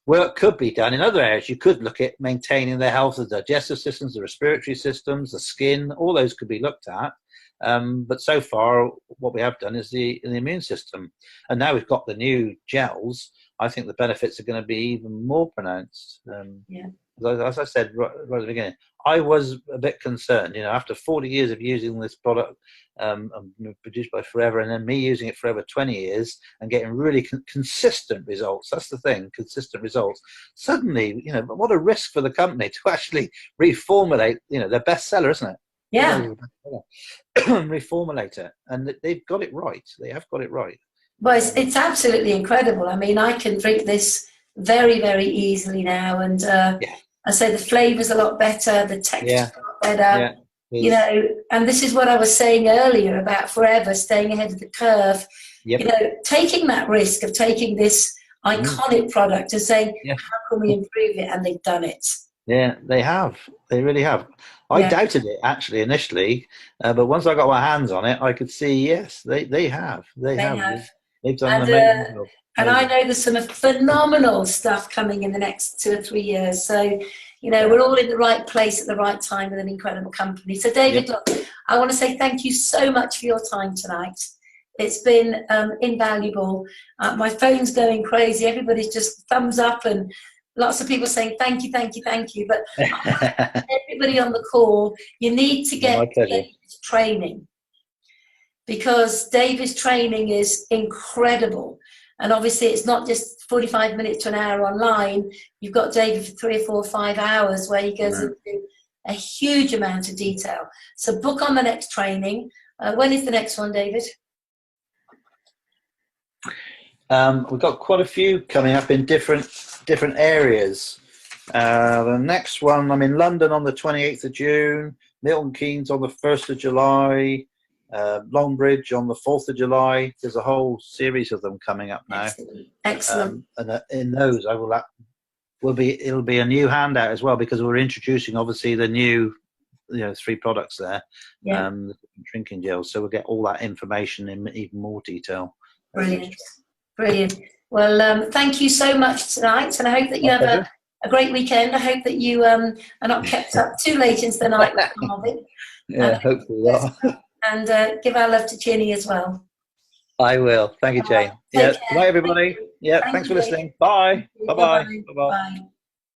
work could be done in other areas. You could look at maintaining the health of the digestive systems, the respiratory systems, the skin, all those could be looked at. But so far, what we have done is the immune system. And now we've got the new gels. I think the benefits are going to be even more pronounced. As I said right at the beginning, I was a bit concerned, after 40 years of using this product, produced by Forever, and then me using it for over 20 years and getting really consistent results. That's the thing, consistent results. Suddenly, what a risk for the company to actually reformulate, their bestseller, isn't it? Yeah. Reformulate it, and they've got it right. They have got it right. Well, it's absolutely incredible. I mean, I can drink this very, very easily now, and I say the flavour's a lot better, the texture's a lot better. And this is what I was saying earlier about Forever staying ahead of the curve. Taking that risk of taking this iconic product and saying, how can we improve it? And they've done it. Yeah, they have. They really have. I doubted it actually initially, but once I got my hands on it, I could see, yes, they have. They have. They've done an amazing job. And I know there's some phenomenal stuff coming in the next 2 or 3 years. So, we're all in the right place at the right time with an incredible company. So, David, look, I want to say thank you so much for your time tonight. It's been invaluable. My phone's going crazy. Everybody's just thumbs up and lots of people saying thank you, thank you, thank you. But everybody on the call, you need to get David's training, because David's training is incredible. And obviously it's not just 45 minutes to an hour online. You've got David for 3 or 4 or 5 hours where he goes into a huge amount of detail. So book on the next training. When is the next one, David? We've got quite a few coming up in different areas. The next one, I'm in London on the 28th of June, Milton Keynes on the 1st of July, Longbridge on the 4th of July. There's a whole series of them coming up now. Excellent. And in those, it'll be a new handout as well, because we're introducing obviously the new 3 products there, the drinking gels. So we'll get all that information in even more detail. Brilliant. Well, thank you so much tonight, and I hope that you have a great weekend. I hope that you are not kept up too late into the night with Marvin. Hopefully not. And give our love to Ginny as well. I will. Thank you, Jane. Good night, everybody. Thanks for listening. Bye. Bye-bye. Bye-bye. Bye.